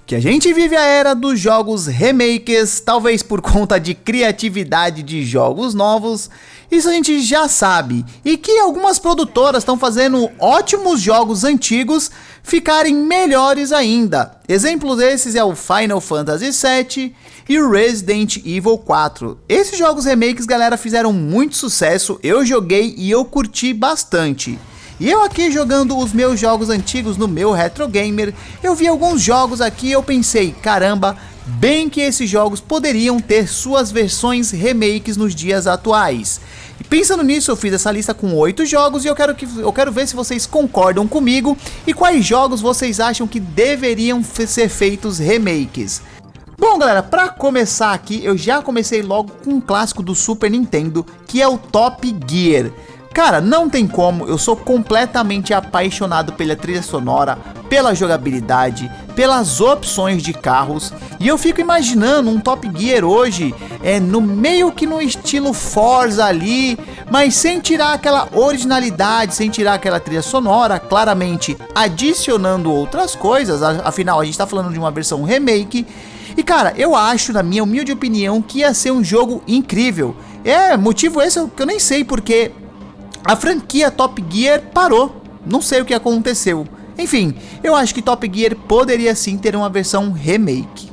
Que a gente vive a era dos jogos remakes, talvez por conta de criatividade de jogos novos, isso a gente já sabe, e que algumas produtoras estão fazendo ótimos jogos antigos ficarem melhores ainda. Exemplos desses é o Final Fantasy VII e o Resident Evil 4. Esses jogos remakes, galera, fizeram muito sucesso, eu joguei e eu curti bastante. E eu aqui jogando os meus jogos antigos no meu Retro Gamer, eu vi alguns jogos aqui e eu pensei, caramba, bem que esses jogos poderiam ter suas versões remakes nos dias atuais. E pensando nisso, eu fiz essa lista com 8 jogos e eu quero ver se vocês concordam comigo e quais jogos vocês acham que deveriam ser feitos remakes. Bom, galera, pra começar aqui, eu já comecei logo com um clássico do Super Nintendo, que é o Top Gear. Cara, não tem como, eu sou completamente apaixonado pela trilha sonora, pela jogabilidade, pelas opções de carros, e eu fico imaginando um Top Gear hoje, no meio que no estilo Forza ali, mas sem tirar aquela originalidade, sem tirar aquela trilha sonora, claramente adicionando outras coisas, afinal a gente tá falando de uma versão remake, e cara, eu acho, na minha humilde opinião, que ia ser um jogo incrível. Motivo esse que eu nem sei porque a franquia Top Gear parou, não sei o que aconteceu. Enfim, eu acho que Top Gear poderia sim ter uma versão remake.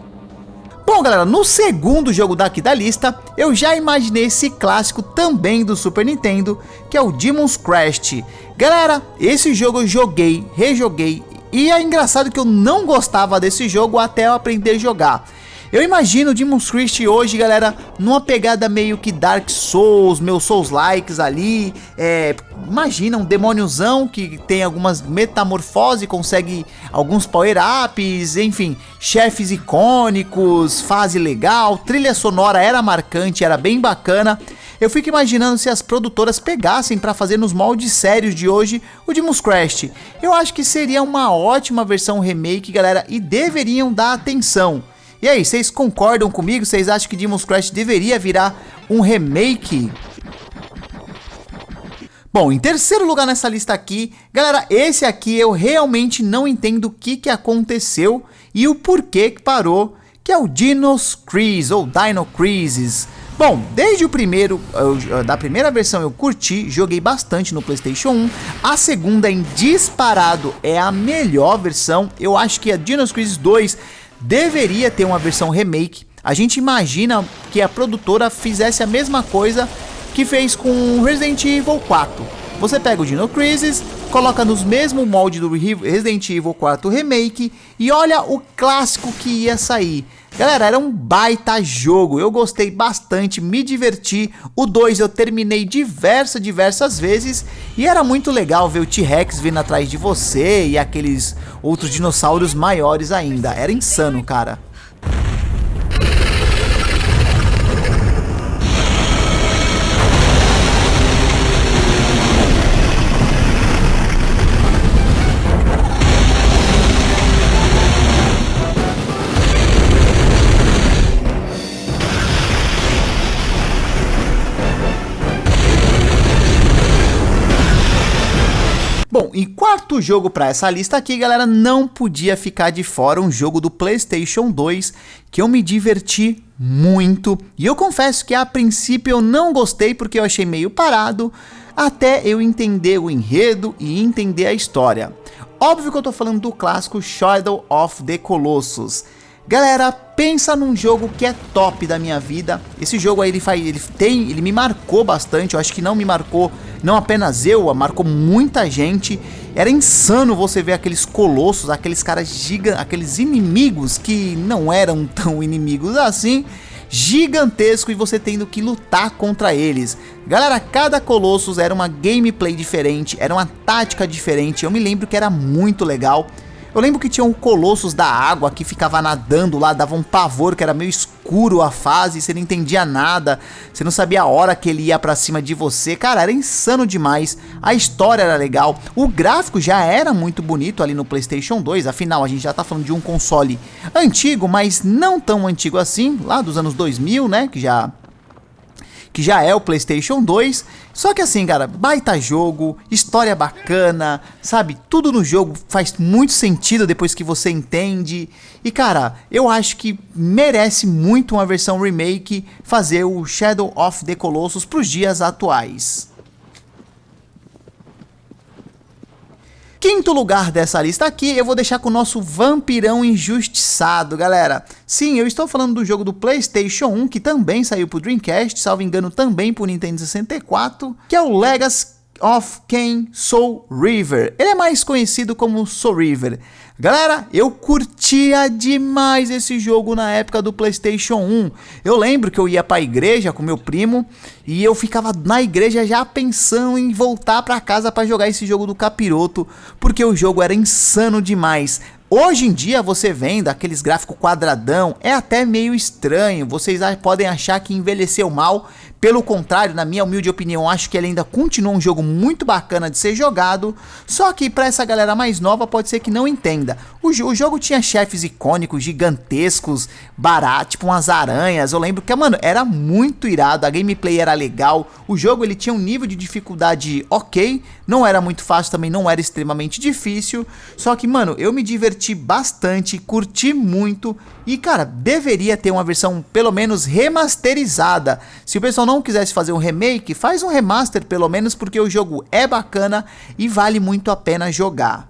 Bom, galera, no segundo jogo daqui da lista, eu já imaginei esse clássico também do Super Nintendo, que é o Demon's Crest. Galera, esse jogo eu joguei, rejoguei, e é engraçado que eu não gostava desse jogo até eu aprender a jogar. Eu imagino o Demon's Crest hoje, galera, numa pegada meio que Dark Souls, meus Souls-likes ali. Imagina um demôniozão que tem algumas metamorfoses, consegue alguns power-ups, enfim, chefes icônicos, fase legal, trilha sonora era marcante, era bem bacana. Eu fico imaginando se as produtoras pegassem para fazer nos moldes sérios de hoje o Demon's Crest. Eu acho que seria uma ótima versão remake, galera, e deveriam dar atenção. E aí, vocês concordam comigo? Vocês acham que Demon's Crest deveria virar um remake? Bom, em terceiro lugar nessa lista aqui, galera, esse aqui eu realmente não entendo o que aconteceu e o porquê que parou, que é o Dino's Crisis ou Dino Crisis. Bom, desde o primeiro, da primeira versão eu curti, joguei bastante no PlayStation 1, a segunda em disparado é a melhor versão, eu acho que a Dino's Crisis 2 deveria ter uma versão remake. A gente imagina que a produtora fizesse a mesma coisa que fez com Resident Evil 4. Você pega o Dino Crisis, coloca nos mesmos moldes do Resident Evil 4 Remake e olha o clássico que ia sair. Galera, era um baita jogo, eu gostei bastante, me diverti. O 2 eu terminei diversas vezes e era muito legal ver o T-Rex vindo atrás de você e aqueles outros dinossauros maiores ainda. Era insano, cara. Bom, e quarto jogo para essa lista aqui, galera, não podia ficar de fora um jogo do PlayStation 2 que eu me diverti muito. E eu confesso que a princípio eu não gostei porque eu achei meio parado, até eu entender o enredo e entender a história. Óbvio que eu tô falando do clássico Shadow of the Colossus. Galera, pensa num jogo que é top da minha vida. Esse jogo aí ele me marcou bastante. Eu acho que não me marcou, não apenas eu, marcou muita gente. Era insano você ver aqueles colossos, aqueles caras gigantes, aqueles inimigos que não eram tão inimigos assim, gigantesco, e você tendo que lutar contra eles. Galera, cada colossus era uma gameplay diferente, era uma tática diferente. Eu me lembro que era muito legal. Eu lembro que tinha um Colossus da água que ficava nadando lá, dava um pavor, que era meio escuro a fase, você não entendia nada, você não sabia a hora que ele ia pra cima de você. Cara, era insano demais, a história era legal, o gráfico já era muito bonito ali no PlayStation 2, afinal a gente já tá falando de um console antigo, mas não tão antigo assim, lá dos anos 2000, né, que que já é o PlayStation 2. Só que assim, cara, baita jogo, história bacana, sabe? Tudo no jogo faz muito sentido depois que você entende. E cara, eu acho que merece muito uma versão remake fazer o Shadow of the Colossus pros dias atuais. Quinto lugar dessa lista aqui, eu vou deixar com o nosso vampirão injustiçado, galera. Sim, eu estou falando do jogo do PlayStation 1, que também saiu pro Dreamcast, salvo engano também pro Nintendo 64, que é o Legacy of Kain Soul River. Ele é mais conhecido como Soul River. Galera, eu curtia demais esse jogo na época do PlayStation 1. Eu lembro que eu ia pra igreja com meu primo e eu ficava na igreja já pensando em voltar pra casa pra jogar esse jogo do capiroto, porque o jogo era insano demais. Hoje em dia, você vendo aqueles gráficos quadradão, é até meio estranho, vocês podem achar que envelheceu mal. Pelo contrário, na minha humilde opinião, acho que ele ainda continua um jogo muito bacana de ser jogado, só que para essa galera mais nova pode ser que não entenda. O jogo tinha chefes icônicos, gigantescos, baratos, tipo umas aranhas. Eu lembro que, mano, era muito irado, a gameplay era legal, o jogo ele tinha um nível de dificuldade ok, não era muito fácil, também não era extremamente difícil, só que, mano, eu me diverti bastante, curti muito e, cara, deveria ter uma versão pelo menos remasterizada. Se o pessoal não quisesse fazer um remake, faz um remaster pelo menos, porque o jogo é bacana e vale muito a pena jogar.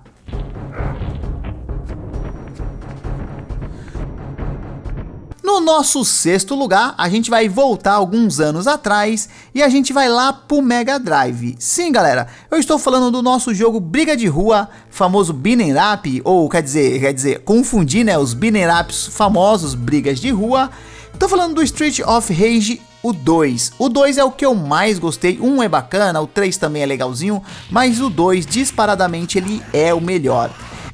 No nosso sexto lugar, a gente vai voltar alguns anos atrás e a gente vai lá pro Mega Drive. Sim, galera, eu estou falando do nosso jogo Briga de Rua, famoso Beat'em Up, ou quer dizer, confundir, né, os Beat'em Ups famosos Brigas de Rua. Tô falando do Street of Rage, o 2. O 2 é o que eu mais gostei, um é bacana, o 3 também é legalzinho, mas o 2 disparadamente ele é o melhor.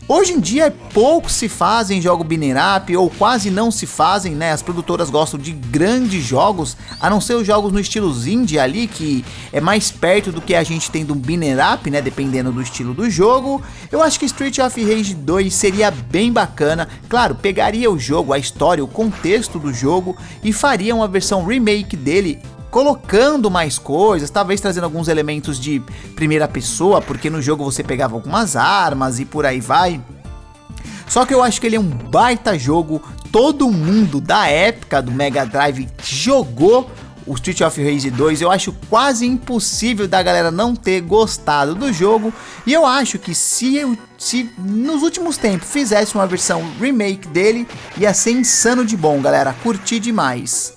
Hoje em dia pouco se fazem jogos beat'em up, ou quase não se fazem, né? As produtoras gostam de grandes jogos, a não ser os jogos no estilo indie ali, que é mais perto do que a gente tem do beat'em up, né? Dependendo do estilo do jogo. Eu acho que Street of Rage 2 seria bem bacana. Claro, pegaria o jogo, a história, o contexto do jogo e faria uma versão remake dele, colocando mais coisas, talvez trazendo alguns elementos de primeira pessoa, porque no jogo você pegava algumas armas e por aí vai. Só que eu acho que ele é um baita jogo, todo mundo da época do Mega Drive jogou o Street of Rage 2, eu acho quase impossível da galera não ter gostado do jogo, e eu acho que se nos últimos tempos fizesse uma versão remake dele, ia ser insano de bom, galera, curti demais.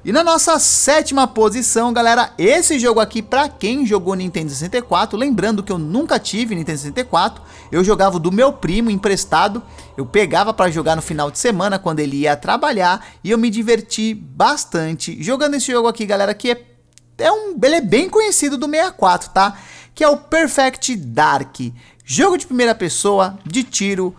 E na nossa sétima posição, galera, esse jogo aqui, pra quem jogou Nintendo 64, lembrando que eu nunca tive Nintendo 64, eu jogava do meu primo emprestado, eu pegava pra jogar no final de semana quando ele ia trabalhar, e eu me diverti bastante jogando esse jogo aqui, galera, que ele é bem conhecido do 64, tá? Que é o Perfect Dark, jogo de primeira pessoa, de tiro,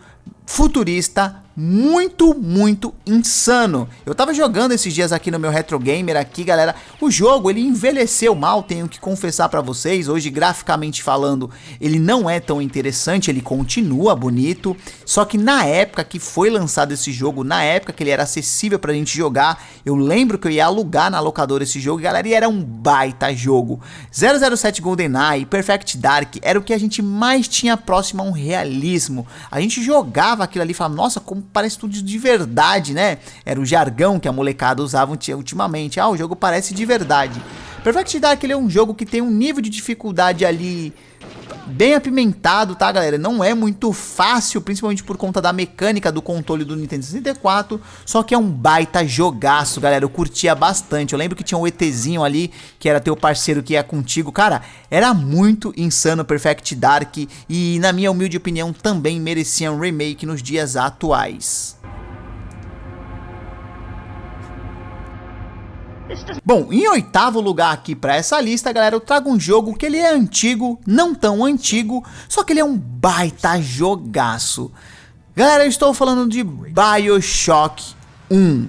futurista, muito insano. Eu tava jogando esses dias aqui no meu Retro Gamer aqui, galera. O jogo, ele envelheceu mal, tenho que confessar pra vocês. Hoje, graficamente falando, ele não é tão interessante, ele continua bonito. Só que na época que foi lançado esse jogo, na época que ele era acessível pra gente jogar, eu lembro que eu ia alugar na locadora esse jogo, galera, e era um baita jogo. 007 GoldenEye, Perfect Dark, era o que a gente mais tinha próximo a um realismo. A gente jogava aquilo ali e falava, nossa, como parece tudo de verdade, né? Era o jargão que a molecada usava ultimamente. Ah, o jogo parece de verdade. Perfect Dark, ele é um jogo que tem um nível de dificuldade ali bem apimentado, tá, galera? Não é muito fácil, principalmente por conta da mecânica do controle do Nintendo 64, só que é um baita jogaço, galera. Eu curtia bastante. Eu lembro que tinha um ETzinho ali, que era teu parceiro que ia contigo. Cara, era muito insano Perfect Dark e, na minha humilde opinião, também merecia um remake nos dias atuais. Bom, em oitavo lugar aqui pra essa lista, galera, eu trago um jogo que ele é antigo, não tão antigo, só que ele é um baita jogaço. Galera, eu estou falando de BioShock 1.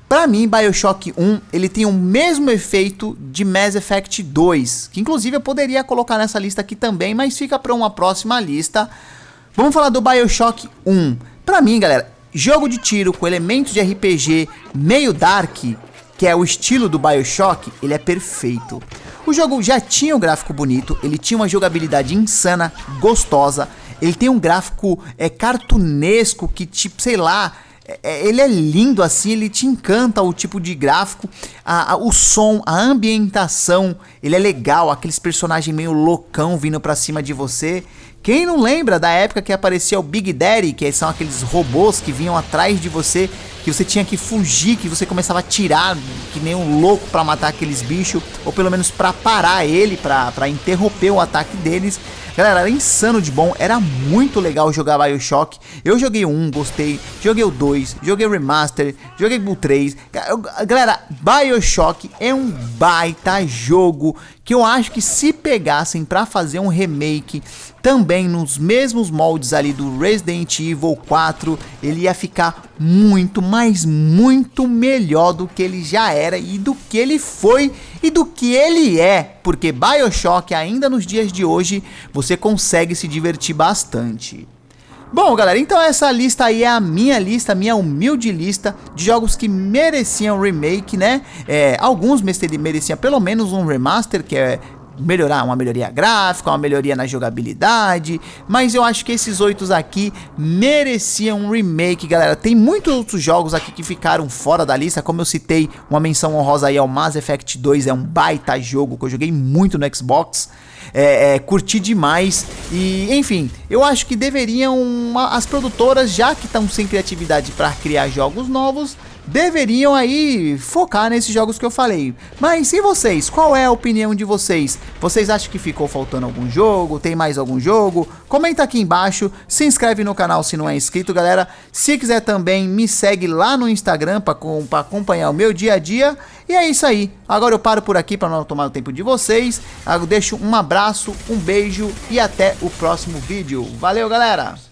Pra mim, BioShock 1, ele tem o mesmo efeito de Mass Effect 2, que inclusive eu poderia colocar nessa lista aqui também, mas fica pra uma próxima lista. Vamos falar do BioShock 1. Pra mim, galera, jogo de tiro com elementos de RPG meio dark, que é o estilo do BioShock, ele é perfeito. O jogo já tinha um gráfico bonito, ele tinha uma jogabilidade insana, gostosa, ele tem um gráfico cartunesco que tipo, sei lá, ele é lindo assim, ele te encanta o tipo de gráfico, o som, a ambientação, ele é legal, aqueles personagens meio loucão vindo pra cima de você. Quem não lembra da época que aparecia o Big Daddy, que são aqueles robôs que vinham atrás de você, que você tinha que fugir, que você começava a atirar que nem um louco pra matar aqueles bichos, ou pelo menos pra parar ele, pra interromper o ataque deles. Galera, era insano de bom, era muito legal jogar BioShock. Eu joguei o 1, gostei, joguei o 2, joguei o Remaster, joguei o 3. Galera, BioShock é um baita jogo que eu acho que se pegassem pra fazer um remake também nos mesmos moldes ali do Resident Evil 4, ele ia ficar muito, mas muito melhor do que ele já era e do que ele foi e do que ele é, porque BioShock ainda nos dias de hoje você consegue se divertir bastante. Bom, galera, então essa lista aí é a minha humilde lista de jogos que mereciam remake, né? Alguns mereciam pelo menos um remaster, que é uma melhoria gráfica, uma melhoria na jogabilidade, mas eu acho que esses 8 aqui mereciam um remake, galera. Tem muitos outros jogos aqui que ficaram fora da lista, como eu citei, uma menção honrosa aí ao Mass Effect 2, é um baita jogo que eu joguei muito no Xbox, curti demais e, enfim, eu acho que deveriam, as produtoras, já que estão sem criatividade para criar jogos novos, deveriam aí focar nesses jogos que eu falei. Mas e vocês? Qual é a opinião de vocês? Vocês acham que ficou faltando algum jogo? Tem mais algum jogo? Comenta aqui embaixo, se inscreve no canal se não é inscrito, galera. Se quiser também, me segue lá no Instagram para acompanhar o meu dia a dia. E é isso aí. Agora eu paro por aqui para não tomar o tempo de vocês. Eu deixo um abraço, um beijo e até o próximo vídeo. Valeu, galera!